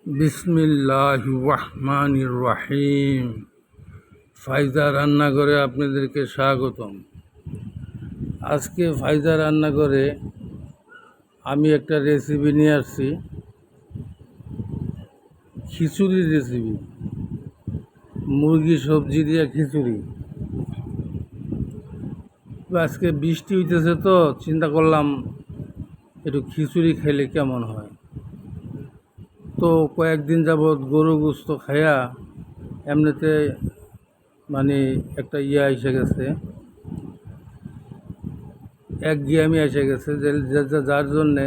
বিসমিল্লাহির রহমানির রহিম। ফায়দা রান্নাঘরে আপনাদেরকে স্বাগতম। আজকে ফায়দা রান্নাঘরে আমি একটা রেসিপি নিয়ে আসছি, খিচুড়ির রেসিপি। মুরগি সবজি দিয়ে খিচুড়ি। আজকে বৃষ্টি হইতেছে, তো চিন্তা করলাম একটু খিচুড়ি খেলে কেমন হয়। তো কয়েকদিন যাবৎ গরু গোস্ত খাইয়া এমনিতে মানে একটা এসে গেছে, একঘেয়েমি এসে গেছে, যার জন্যে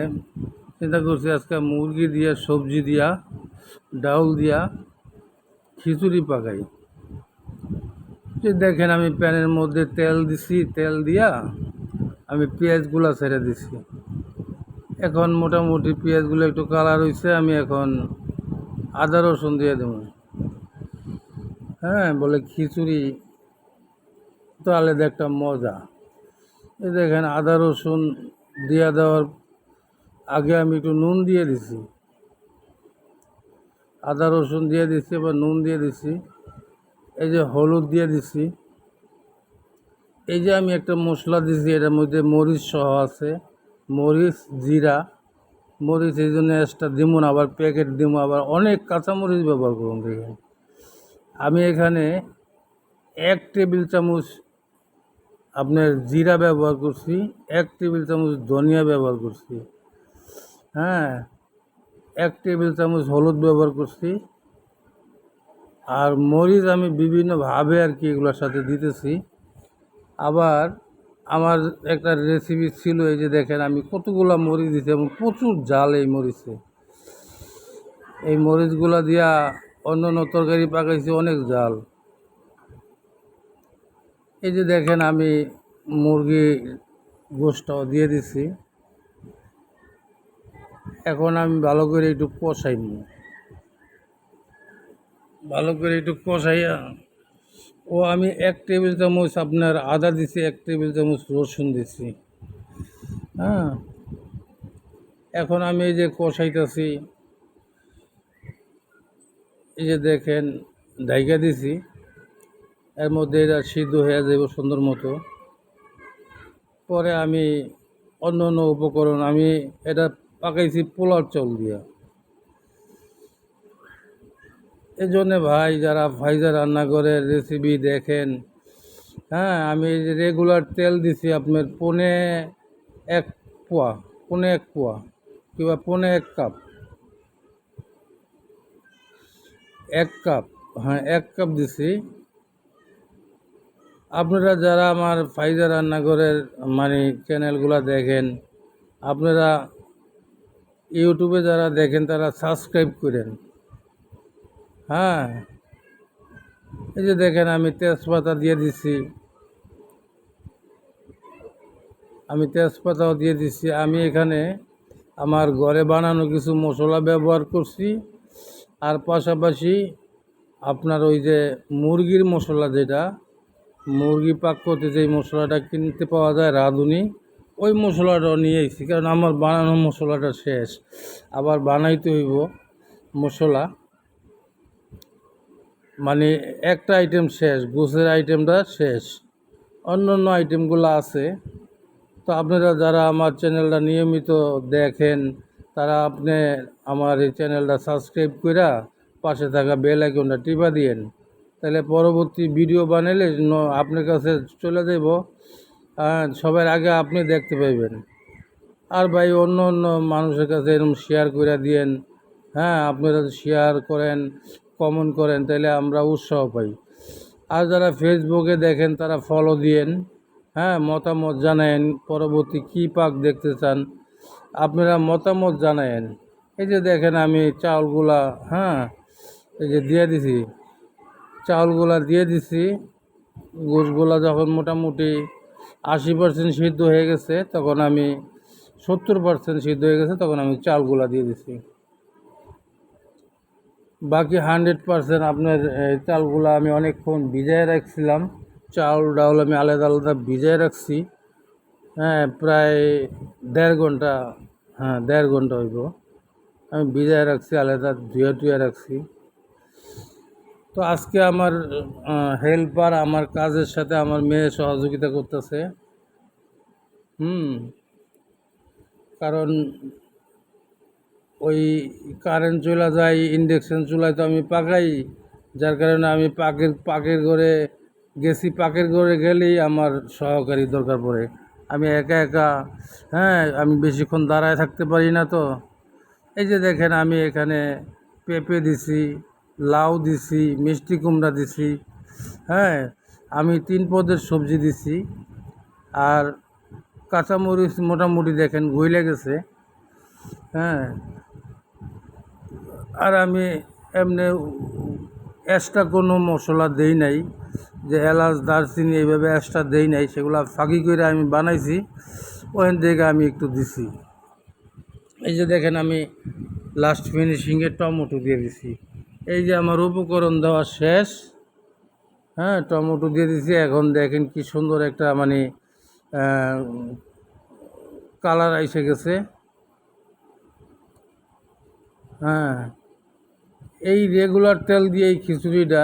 চিন্তা করছি আজকে মুরগি দিয়া, সবজি দিয়া, ডাউল দিয়া খিচুড়ি পাকাই। যে দেখেন, আমি প্যানের মধ্যে তেল দিছি, তেল দিয়া আমি পেঁয়াজগুলা ছেড়ে দিছি। এখন মোটামুটি পেঁয়াজগুলো একটু কালার হয়েছে, আমি এখন আদা রসুন দিয়ে দেবো। হ্যাঁ, বলে খিচুড়ি তো আলাদা একটা মজা। এই দেখেন, আদা রসুন দিয়া দেওয়ার আগে আমি একটু নুন দিয়ে দিছি, আদা রসুন দিয়ে দিছি, এবার নুন দিয়ে দিছি, এই যে হলুদ দিয়ে দিছি, এই যে আমি একটা মশলা দিছি, এটার মধ্যে মরিচ সহ আছে, মরিচ, জিরা, মরিচ এই জন্য এক্সট্রা দিব না, আবার প্যাকেট দিব, আবার অনেক কাঁচামরিচ ব্যবহার করুন। দেখেন, আমি এখানে 1 টেবিল চামচ আপনার জিরা ব্যবহার করছি, 1 টেবিল চামচ ধনিয়া ব্যবহার করছি, হ্যাঁ, 1 টেবিল চামচ হলুদ ব্যবহার করছি। আর মরিচ আমি বিভিন্নভাবে আর কি এগুলোর সাথে দিতেছি। আবার আমার একটা রেসিপি ছিল, এই যে দেখেন আমি কতগুলা মরিচ দিছি এবং প্রচুর জাল এই মরিচে। এই মরিচগুলা দিয়া অন্য অন্য তরকারি পাকাইছি, অনেক জাল। এই যে দেখেন, আমি মুরগি গোশটাও দিয়ে দিছি। এখন আমি ভালো করে একটু কষাই নিই, ভালো করে একটু কষাইয়া আমি 1 টেবিল চামচ আপনার আদা দিছি, 1 টেবিল চামচ রসুন দিছি। হ্যাঁ, এখন আমি এই যে কষাইতেছি, এই যে দেখেন ঢাইকা দিছি, এর মধ্যে এটা সিদ্ধ হয়ে যাব সুন্দর মতো। পরে আমি অন্য অন্য উপকরণ, আমি এটা পাকাইছি পোলার চাউল দিয়া। এই জন্যে ভাই, যারা ফায়দা রান্নাঘরের রেসিপি দেখেন, হ্যাঁ, আমি রেগুলার তেল দিছি আপনার পৌনে 1 পোয়া, পৌনে 1 পোয়া কিংবা পৌনে 1 কাপ, 1 কাপ, হ্যাঁ 1 কাপ দিছি। আপনারা যারা আমার ফায়দা রান্নাঘরের মানে চ্যানেলগুলো দেখেন, আপনারা ইউটিউবে যারা দেখেন তারা সাবস্ক্রাইব করেন। হ্যাঁ, এই যে দেখেন আমি তেজপাতা দিয়ে দিছি, আমি তেজপাতাও দিয়ে দিচ্ছি। আমি এখানে আমার ঘরে বানানো কিছু মশলা ব্যবহার করছি, আর পাশাপাশি আপনার ওই যে মুরগির মশলা, যেটা মুরগি পাক করতে যেই মশলাটা কিনতে পাওয়া যায় রাঁধুনি, ওই মশলাটাও নিয়ে এসেছি, কারণ আমার বানানো মশলাটা শেষ, আবার বানাইতে হইব মশলা। মানে একটা আইটেম শেষ, গোছের আইটেমটা শেষ, অন্য অন্য আইটেমগুলো আছে। তো আপনারা যারা আমার চ্যানেলটা নিয়মিত দেখেন, তারা আমার এই চ্যানেলটা সাবস্ক্রাইব করে পাশে থাকা বেল আইকনটা টিপা দিয়েন, তাহলে পরবর্তী ভিডিও বানাইলে আপনার কাছে চলে যাব, সবার আগে আপনি দেখতে পাইবেন। আর ভাই, অন্য অন্য মানুষের কাছে এরকম শেয়ার করে দিয়েন। হ্যাঁ, আপনারা শেয়ার করেন, কমেন্ট করেন, তাহলে আমরা উৎসাহ পাই। আর যারা ফেসবুকে দেখেন তারা ফলো দিয়েন। হ্যাঁ, মতামত জানায়েন, পরবর্তী কী পাক দেখতে চান আপনারা মতামত জানায়েন। এই যে দেখেন আমি চাউলগুলা, হ্যাঁ, এই যে দিয়ে দিছি, চাউলগুলা দিয়ে দিছি। গোশগুলা যখন মোটামুটি 80% সিদ্ধ হয়ে গেছে, তখন আমি 70% সিদ্ধ হয়ে গেছে, তখন আমি চাউলগুলা দিয়ে দিছি। বাকি 100% আপনার চালগুলা আমি অনেকক্ষণ ভিজায় রাখছিলাম। চাউল ডাউল আমি আলাদা আলাদা ভিজায় রাখছি, হ্যাঁ, প্রায় 1.5 ঘন্টা, হ্যাঁ 1.5 ঘন্টা হইব। আমি ভিজায় রাখছি, আলাদা ধুয়ে টুয়ে রাখছি। তো আজকে আমার হেল্পার আমার কাজের সাথে আমার মেয়ে সহযোগিতা করতেছে। কারণ ওই কারেন্ট চলে যায়, ইন্ডাকশন চুলায় তো আমি পাকাই, যার কারণে আমি পাকের ঘরে গেছি। পাকের ঘরে গেলেই আমার সহকারী দরকার পড়ে। আমি একা একা, হ্যাঁ, আমি বেশিক্ষণ দাঁড়ায় থাকতে পারি না। তো এই যে দেখেন, আমি এখানে পেঁপে দিছি, লাউ দিছি, মিষ্টি কুমড়া দিছি, হ্যাঁ, আমি 3 পদের সবজি দিছি। আর কাঁচামরিচ মোটামুটি দেখেন গইলে গেছে, হ্যাঁ। আর আমি এমনি এক্সট্রা কোনো মশলা দেই নাই, যে এলাচ দারচিনি এইভাবে এক্সট্রা দেই নাই, সেগুলো ফাঁকি করে আমি বানাইছি, ওখান থেকে আমি একটু দিছি। এই যে দেখেন, আমি লাস্ট ফিনিশিংয়ে টমেটো দিয়ে দিছি। এই যে আমার উপকরণ দেওয়া শেষ, হ্যাঁ, টমেটো দিয়ে দিছি। এখন দেখেন কি সুন্দর একটা মানে কালার এসে গেছে, হ্যাঁ। এই রেগুলার তেল দিয়ে এই খিচুড়িটা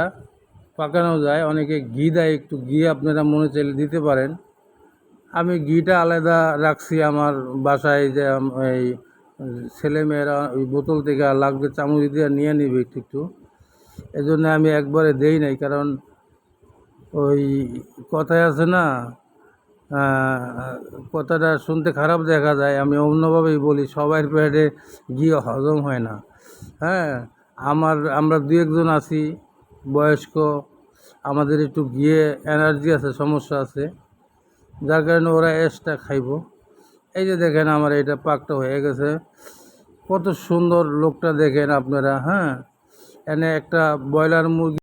পাকানো যায়। অনেকে ঘি দেয়, একটু ঘি আপনারা মনে চাইলে দিতে পারেন। আমি ঘিটা আলাদা রাখছি আমার বাসায়, যে এই ছেলেমেয়েরা ওই বোতল থেকে লাগবে চামচ দিয়ে নিয়ে নিবে একটু একটু, এই জন্য আমি একবারে দেই নাই। কারণ ওই কথায় আছে না, কথাটা শুনতে খারাপ দেখা যায়, আমি অন্যভাবেই বলি, সবার পেটে ঘি হজম হয় না, হ্যাঁ। আমরা দু একজন আছি বয়স্ক, আমাদের একটু ঘিয়ে এনার্জি আছে, সমস্যা আছে, যার কারণে ওরা এক্সট্রা খাইব। এই যে দেখেন, আমার এটা পাকটা হয়ে গেছে। কত সুন্দর লোকটা দেখেন আপনারা, হ্যাঁ। এনে একটা ব্রয়লার মুরগি